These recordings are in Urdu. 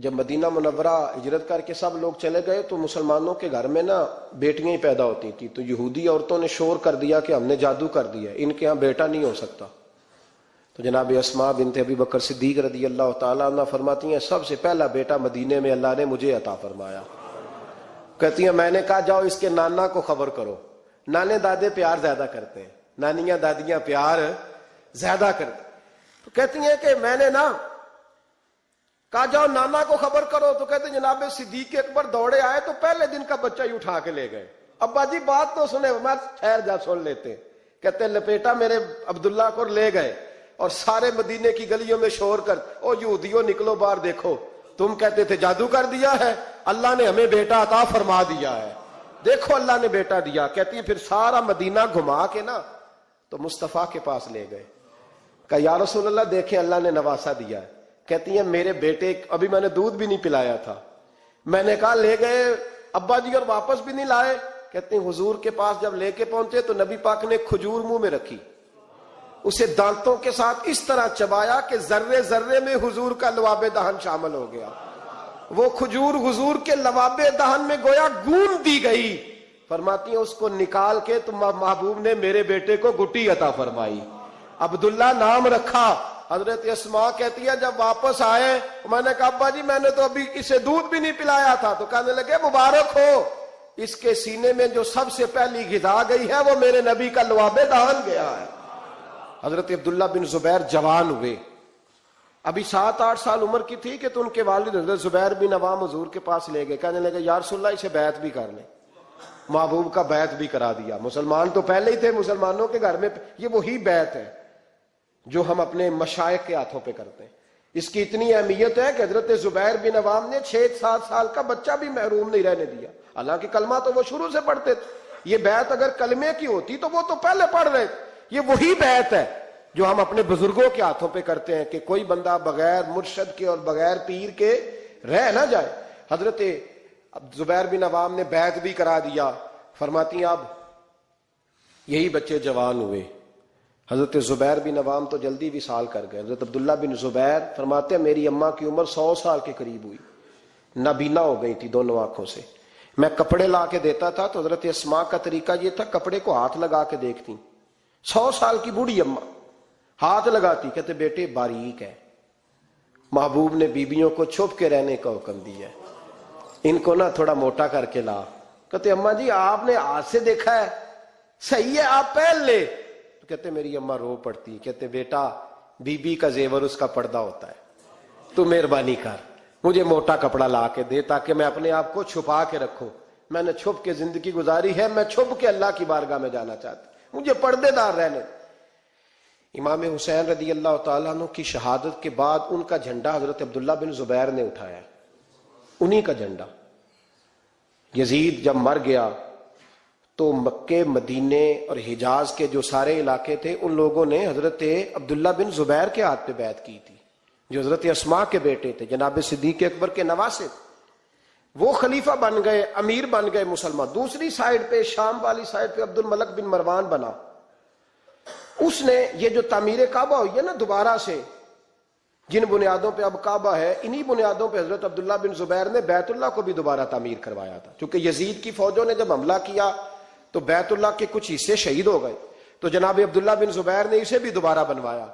جب مدینہ منورہ ہجرت کر کے سب لوگ چلے گئے تو مسلمانوں کے گھر میں نا بیٹیاں ہی پیدا ہوتی تھی، تو یہودی عورتوں نے شور کر دیا کہ ہم نے جادو کر دیا، ان کے ہاں بیٹا نہیں ہو سکتا۔ تو جناب اسماء بنت ابی بکر صدیق رضی اللہ تعالیٰ عنہ فرماتی ہیں سب سے پہلا بیٹا مدینے میں اللہ نے مجھے عطا فرمایا۔ کہتی ہیں میں نے کہا جاؤ اس کے نانا کو خبر کرو، نانے دادے پیار زیادہ کرتے ہیں، نانیاں دادیاں پیار زیادہ کرتے، تو کہتی ہیں کہ میں نے نا کہا جاؤ نانا کو خبر کرو، تو کہتے ہیں جناب صدیق اکبر دوڑے آئے تو پہلے دن کا بچہ ہی اٹھا کے لے گئے۔ ابا جی بات تو سنے، میں ٹھہر جا سن لیتے، کہتے لپیٹا میرے عبداللہ کو لے گئے اور سارے مدینے کی گلیوں میں شور کر او یہودیوں نکلو باہر دیکھو، تم کہتے تھے جادو کر دیا ہے، اللہ نے ہمیں بیٹا عطا فرما دیا ہے، دیکھو اللہ نے بیٹا دیا۔ کہتی ہے پھر سارا مدینہ گھما کے نا تو مصطفیٰ کے پاس لے گئے، کہا یا رسول اللہ دیکھیں اللہ نے نواسا دیا ہے۔ کہتی ہیں میرے بیٹے ابھی میں نے دودھ بھی نہیں پلایا تھا، میں نے کہا لے گئے ابا جی اور واپس بھی نہیں لائے۔ کہتے ہیں حضور کے پاس جب لے کے پہنچے تو نبی پاک نے کھجور منہ میں رکھی، اسے دانتوں کے ساتھ اس طرح چبایا کہ ذرے ذرے میں حضور کا لواب دہن شامل ہو گیا، وہ کھجور حضور کے لواب دہن میں گویا گون دی گئی۔ فرماتی ہیں اس کو نکال کے تو محبوب نے میرے بیٹے کو گٹی عطا فرمائی، عبداللہ نام رکھا۔ حضرت اسماء کہتی ہے جب واپس آئے میں نے کہا ابا جی میں نے تو ابھی اسے دودھ بھی نہیں پلایا تھا، تو کہنے لگے مبارک ہو، اس کے سینے میں جو سب سے پہلی غذا گئی ہے وہ میرے نبی کا لواب دہن گیا ہے۔ حضرت عبداللہ بن زبیر جوان ہوئے، ابھی 7-8 سال عمر کی تھی کہ تو ان کے والد حضرت زبیر بن عوام حضور کے پاس لے گئے، کہنے لگے یا رسول اللہ اسے بیعت بھی کر لیں، محبوب کا بیعت بھی کرا دیا۔ مسلمان تو پہلے ہی تھے، مسلمانوں کے گھر میں یہ وہی بیعت ہے جو ہم اپنے مشائخ کے ہاتھوں پہ کرتے ہیں۔ اس کی اتنی اہمیت ہے کہ حضرت زبیر بن عوام نے 6-7 سال کا بچہ بھی محروم نہیں رہنے دیا، حالانکہ کلمہ تو وہ شروع سے پڑھتے تھے۔ یہ بیعت اگر کلمے کی ہوتی تو وہ تو پہلے پڑھ رہے تھے۔ یہ وہی بیعت ہے جو ہم اپنے بزرگوں کے ہاتھوں پہ کرتے ہیں کہ کوئی بندہ بغیر مرشد کے اور بغیر پیر کے رہ نہ جائے۔ حضرت زبیر بن عوام نے بیعت بھی کرا دیا۔ فرماتی ہیں اب یہی بچے جوان ہوئے، حضرت زبیر بن عوام تو جلدی وصال کر گئے۔ حضرت عبداللہ بن زبیر فرماتے ہیں میری اماں کی عمر 100 سال کے قریب ہوئی، نابینا ہو گئی تھی دونوں آنکھوں سے، میں کپڑے لا کے دیتا تھا تو حضرت اسماء کا طریقہ یہ تھا کپڑے کو ہاتھ لگا کے دیکھتی، 100 سال کی بوڑھی اماں ہاتھ لگاتی، کہتے بیٹے باریک ہے۔ محبوب نے بیبیوں کو چھپ کے رہنے کا حکم دیا ہے، ان کو نہ تھوڑا موٹا کر کے لا۔ کہتے اماں جی آپ نے ہاتھ سے دیکھا ہے، صحیح ہے آپ پہن لے۔ تو کہتے میری اماں رو پڑتی، کہتے بیٹا بی بی کا زیور اس کا پردہ ہوتا ہے، تو مہربانی کر مجھے موٹا کپڑا لا کے دے تاکہ میں اپنے آپ کو چھپا کے رکھوں، میں نے چھپ کے زندگی گزاری ہے، میں چھپ کے اللہ کی بارگاہ میں جانا چاہتا ہوں، مجھے پردے دار رہنے۔ امام حسین رضی اللہ تعالیٰ عنہ کی شہادت کے بعد ان کا جھنڈا حضرت عبداللہ بن زبیر نے اٹھایا، انہی کا جھنڈا۔ یزید جب مر گیا تو مکے مدینے اور حجاز کے جو سارے علاقے تھے ان لوگوں نے حضرت عبداللہ بن زبیر کے ہاتھ پہ بیعت کی تھی، جو حضرت اسماء کے بیٹے تھے، جناب صدیق اکبر کے نواسے تھے، وہ خلیفہ بن گئے، امیر بن گئے مسلمان۔ دوسری سائیڈ پہ شام والی سائیڈ پہ عبد الملک بن مروان بنا، اس نے یہ جو تعمیر کعبہ ہوئی ہے نا دوبارہ سے، جن بنیادوں پہ اب کعبہ ہے انہی بنیادوں پہ حضرت عبداللہ بن زبیر نے بیت اللہ کو بھی دوبارہ تعمیر کروایا تھا، چونکہ یزید کی فوجوں نے جب حملہ کیا تو بیت اللہ کے کچھ حصے شہید ہو گئے، تو جناب عبداللہ بن زبیر نے اسے بھی دوبارہ بنوایا۔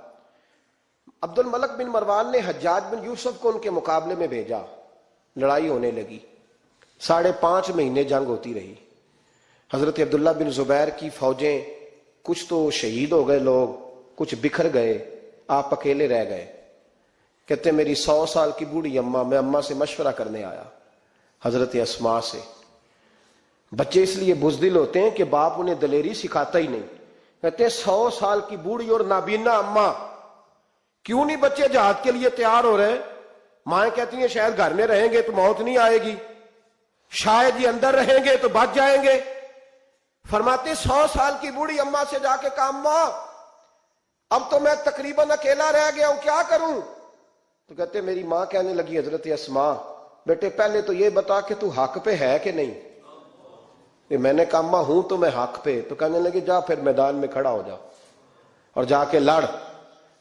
عبد الملک بن مروان نے حجاج بن یوسف کو ان کے مقابلے میں بھیجا، لڑائی ہونے لگی، 5.5 مہینے جنگ ہوتی رہی۔ حضرت عبداللہ بن زبیر کی فوجیں کچھ تو شہید ہو گئے، لوگ کچھ بکھر گئے، آپ اکیلے رہ گئے۔ کہتے میری 100 سال کی بوڑھی اماں، میں اماں سے مشورہ کرنے آیا، حضرت اسماء سے۔ بچے اس لیے بزدل ہوتے ہیں کہ باپ انہیں دلیری سکھاتا ہی نہیں۔ کہتے ہیں 100 سال کی بوڑھی اور نابینا اماں، کیوں نہیں بچے جہاد کے لیے تیار ہو رہے؟ مائیں کہتی ہیں شاید گھر میں رہیں گے تو موت نہیں آئے گی، شاید یہ اندر رہیں گے تو بچ جائیں گے۔ فرماتے 100 سال کی بوڑھی اماں سے جا کے کہا اماں اب تو میں تقریباً اکیلا رہ گیا ہوں، کیا کروں؟ تو کہتے میری ماں کہنے لگی حضرت اسماء بیٹے پہلے تو یہ بتا کہ تو حق پہ ہے کہ نہیں؟ میں نے کہا اماں ہوں تو میں حق پہ۔ تو کہنے لگی جا پھر میدان میں کھڑا ہو جا اور جا کے لڑ،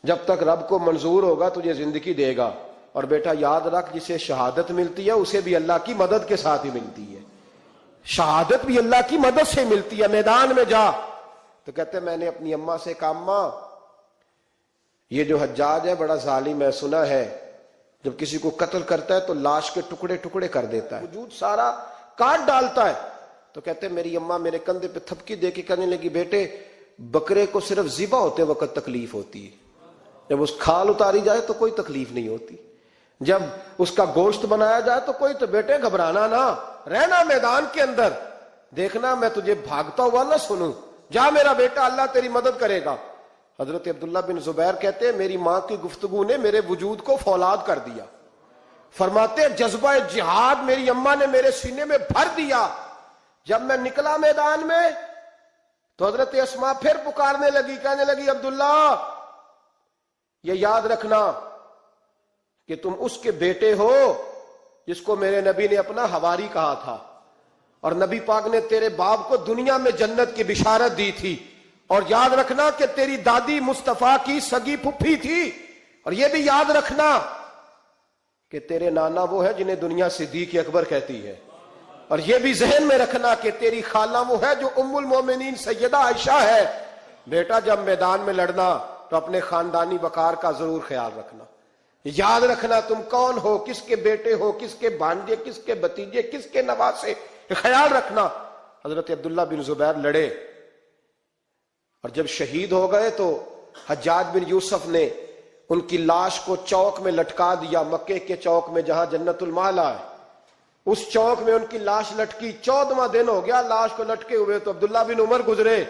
جب تک رب کو منظور ہوگا تجھے زندگی دے گا، اور بیٹا یاد رکھ جسے شہادت ملتی ہے اسے بھی اللہ کی مدد کے ساتھ ہی ملتی ہے، شہادت بھی اللہ کی مدد سے ملتی ہے۔ میدان میں جا تو کہتے میں نے اپنی اماں سے کہا اماں یہ جو حجاج ہے بڑا ظالم ہے، سنا ہے جب کسی کو قتل کرتا ہے تو لاش کے ٹکڑے ٹکڑے کر دیتا ہے، وجود سارا کاٹ ڈالتا ہے۔ تو کہتے میری اماں میرے کندھے پہ تھپکی دے کے کہنے لگی بیٹے بکرے کو صرف ذبح ہوتے وقت تکلیف ہوتی ہے، جب اس کھال اتاری جائے تو کوئی تکلیف نہیں ہوتی، جب اس کا گوشت بنایا جائے تو کوئی، تو بیٹے گھبرانا نہ، رہنا میدان کے اندر، دیکھنا میں تجھے بھاگتا ہوا نہ سنوں، جا میرا بیٹا اللہ تیری مدد کرے گا۔ حضرت عبداللہ بن زبیر کہتے ہیں میری ماں کی گفتگو نے میرے وجود کو فولاد کر دیا، فرماتے ہیں جذبہ جہاد میری اماں نے میرے سینے میں بھر دیا۔ جب میں نکلا میدان میں تو حضرت اسماء پھر پکارنے لگی، کہنے لگی عبداللہ یہ یاد رکھنا کہ تم اس کے بیٹے ہو جس کو میرے نبی نے اپنا حواری کہا تھا، اور نبی پاک نے تیرے باپ کو دنیا میں جنت کی بشارت دی تھی، اور یاد رکھنا کہ تیری دادی مصطفیٰ کی سگی پھپھی تھی، اور یہ بھی یاد رکھنا کہ تیرے نانا وہ ہے جنہیں دنیا صدیق اکبر کہتی ہے، اور یہ بھی ذہن میں رکھنا کہ تیری خالہ وہ ہے جو ام المومنین سیدہ عائشہ ہے۔ بیٹا جب میدان میں لڑنا تو اپنے خاندانی وقار کا ضرور خیال رکھنا، یاد رکھنا تم کون ہو، کس کے بیٹے ہو، کس کے بھانجے، کس کے بھتیجے، کس کے نواسے، خیال رکھنا۔ حضرت عبداللہ بن زبیر لڑے اور جب شہید ہو گئے تو حجاج بن یوسف نے ان کی لاش کو چوک میں لٹکا دیا، مکے کے چوک میں جہاں جنت المالا ہے، اس چوک میں ان کی لاش لٹکی۔ 14واں دن ہو گیا لاش کو لٹکے ہوئے، تو عبداللہ بن عمر گزرے،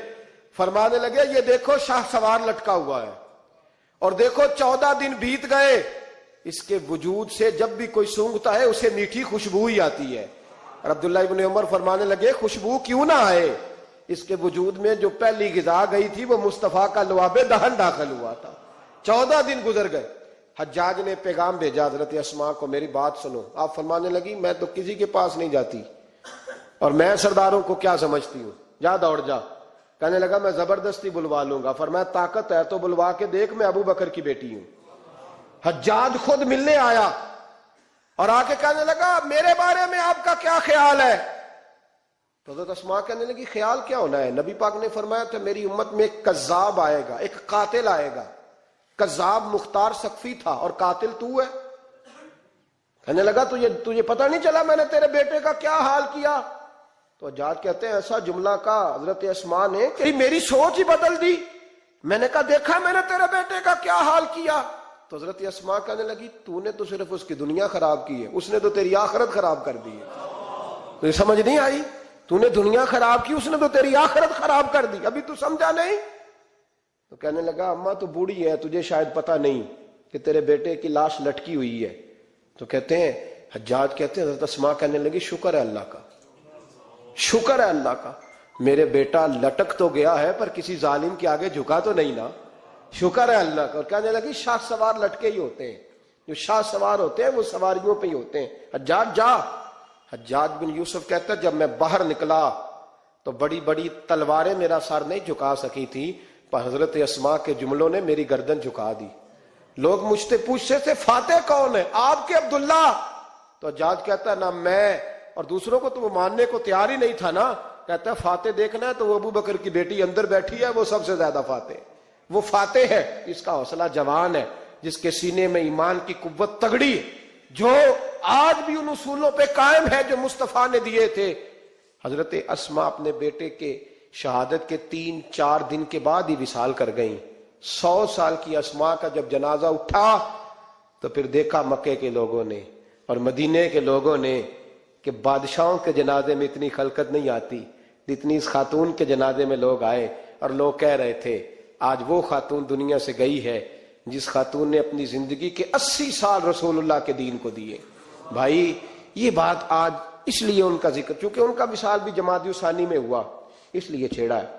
فرمانے لگے یہ دیکھو شاہ سوار لٹکا ہوا ہے، اور دیکھو 14 دن بیت گئے، اس کے وجود سے جب بھی کوئی سونگتا ہے اسے میٹھی خوشبو ہی آتی ہے۔ اور عبداللہ ابن عمر فرمانے لگے خوشبو کیوں نہ آئے، اس کے وجود میں جو پہلی غذا گئی تھی وہ مصطفیٰ کا لعاب دہن داخل ہوا تھا۔ 14 دن گزر گئے، حجاج نے پیغام بھیجا حضرت اسماء کو میری بات سنو۔ آپ فرمانے لگی میں تو کسی کے پاس نہیں جاتی، اور میں سرداروں کو کیا سمجھتی ہوں، جا دوڑ جا۔ کہنے لگا میں زبردستی بلوا لوں گا۔ فرمایا طاقت ہے تو بلوا کے دیکھ، میں ابو بکر کی بیٹی ہوں۔ حجاج خود ملنے آیا اور آ کے کہنے لگا میرے بارے میں آپ کا کیا خیال ہے؟ تو حضرت اسماء کہنے لگی خیال کیا ہونا ہے، نبی پاک نے فرمایا تھا میری امت میں ایک کذاب آئے گا، ایک قاتل آئے گا۔ کذاب مختار سقفی تھا اور قاتل تو ہے۔ کہنے لگا تجھے پتہ نہیں چلا میں نے تیرے بیٹے کا کیا حال کیا؟ تو حجاج کہتے ہیں ایسا جملہ کا حضرت اسماء نے کہ میری سوچ ہی بدل دی، میں نے کہا دیکھا میں نے تیرے بیٹے کا کیا حال کیا؟ تو حضرت اسماء کہنے لگی تو نے تو صرف اس کی دنیا خراب کی ہے، اس نے تو تیری آخرت خراب کر دی ہے۔ تجھے سمجھ نہیں آئی؟ تو نے دنیا خراب کی، اس نے تو تیری آخرت خراب کر دی، ابھی تو سمجھا نہیں؟ تو کہنے لگا اماں تو بوڑھی ہے، تجھے شاید پتہ نہیں کہ تیرے بیٹے کی لاش لٹکی ہوئی ہے۔ تو کہتے ہیں حجاج کہتے ہیں حضرت اسماء کہنے لگی شکر ہے اللہ کا، شکر ہے اللہ کا، میرے بیٹا لٹک تو گیا ہے پر کسی ظالم کے آگے جھکا تو نہیں نا، شکر ہے اللہ کا۔ اور کہنے لگی شاہ سوار لٹکے ہی ہوتے ہیں، جو شاہ سوار ہوتے ہیں وہ سواریوں پہ ہی ہوتے ہیں، حجاج جا۔ حجاج بن یوسف کہتا ہے جب میں باہر نکلا تو بڑی بڑی تلواریں میرا سر نہیں جھکا سکی تھی، پر حضرت اسماء کے جملوں نے میری گردن جھکا دی۔ لوگ مجھ سے پوچھتے تھے فاتح کون ہے؟ آپ کے عبداللہ۔ تو حجاج کہتا ہے نہ میں اور دوسروں کو تو وہ ماننے کو تیار ہی نہیں تھا نا، کہتا ہے فاتح دیکھنا ہے تو وہ ابو بکر کی بیٹی اندر بیٹھی ہے، وہ سب سے زیادہ فاتح، وہ فاتح ہے، اس کا حوصلہ جوان ہے، جس کے سینے میں ایمان کی قوت تگڑی ہے، جو آج بھی ان اصولوں پہ قائم ہے جو مصطفیٰ نے دیے تھے۔ حضرت اسماء اپنے بیٹے کے شہادت کے 3-4 دن کے بعد ہی وصال کر گئیں۔ 100 سال کی اسماء کا جب جنازہ اٹھا تو پھر دیکھا مکے کے لوگوں نے اور مدینے کے لوگوں نے کہ بادشاہوں کے جنازے میں اتنی خلقت نہیں آتی جتنی اس خاتون کے جنازے میں لوگ آئے، اور لوگ کہہ رہے تھے آج وہ خاتون دنیا سے گئی ہے جس خاتون نے اپنی زندگی کے 80 سال رسول اللہ کے دین کو دیے۔ بھائی یہ بات آج اس لیے ان کا ذکر، چونکہ ان کا وصال بھی جمادی ثانی میں ہوا، اس لیے چھیڑا ہے۔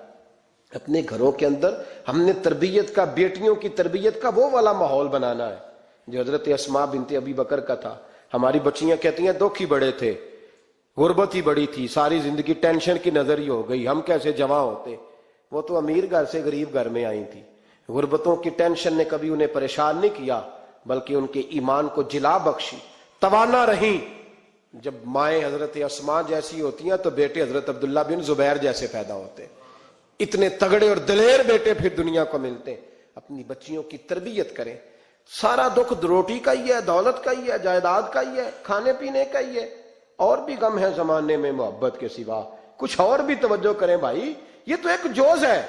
اپنے گھروں کے اندر ہم نے تربیت کا، بیٹیوں کی تربیت کا وہ والا ماحول بنانا ہے جو حضرت اسماء بنت ابی بکر کا تھا۔ ہماری بچیاں کہتی ہیں دکھ ہی بڑے تھے، غربت ہی بڑی تھی، ساری زندگی ٹینشن کی نظر ہی ہو گئی، ہم کیسے جوان ہوتے۔ وہ تو امیر گھر سے غریب گھر میں آئی تھی، غربتوں کی ٹینشن نے کبھی انہیں پریشان نہیں کیا، بلکہ ان کے ایمان کو جلا بخشی، توانا رہیں۔ جب مائیں حضرت اسماء جیسی ہوتی ہیں تو بیٹے حضرت عبداللہ بن زبیر جیسے پیدا ہوتے ہیں۔ اتنے تگڑے اور دلیر بیٹے پھر دنیا کو ملتے ہیں۔ اپنی بچیوں کی تربیت کریں۔ سارا دکھ روٹی کا ہی ہے، دولت کا ہی ہے، جائیداد کا ہی ہے، کھانے پینے کا ہی ہے، اور بھی غم ہے زمانے میں محبت کے سوا، کچھ اور بھی توجہ کریں بھائی۔ یہ تو ایک جوز ہے،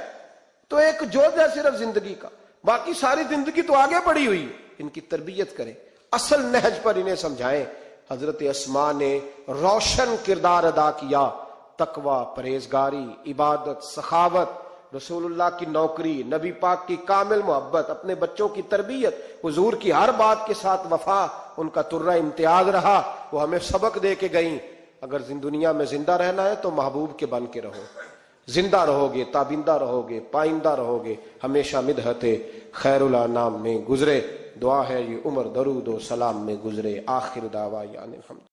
تو ایک جوز ہے صرف زندگی کا، باقی ساری زندگی تو آگے بڑھی ہوئی ہے۔ ان کی تربیت کریں، اصل نہج پر انہیں سمجھائیں۔ حضرت اسماء نے روشن کردار ادا کیا، تقوی، پرہیزگاری، عبادت، سخاوت، رسول اللہ کی نوکری، نبی پاک کی کامل محبت، اپنے بچوں کی تربیت، حضور کی ہر بات کے ساتھ وفا ان کا ترہ امتیاز رہا۔ وہ ہمیں سبق دے کے گئیں، اگر دنیا میں زندہ رہنا ہے تو محبوب کے بن کے رہو، زندہ رہو گے، تابندہ رہو گے، پائندہ رہو گے، ہمیشہ مدحت خیر الانام میں گزرے۔ دعا ہے یہ عمر درود و سلام میں گزرے۔ آخر دعویٰ یعنی الحمد۔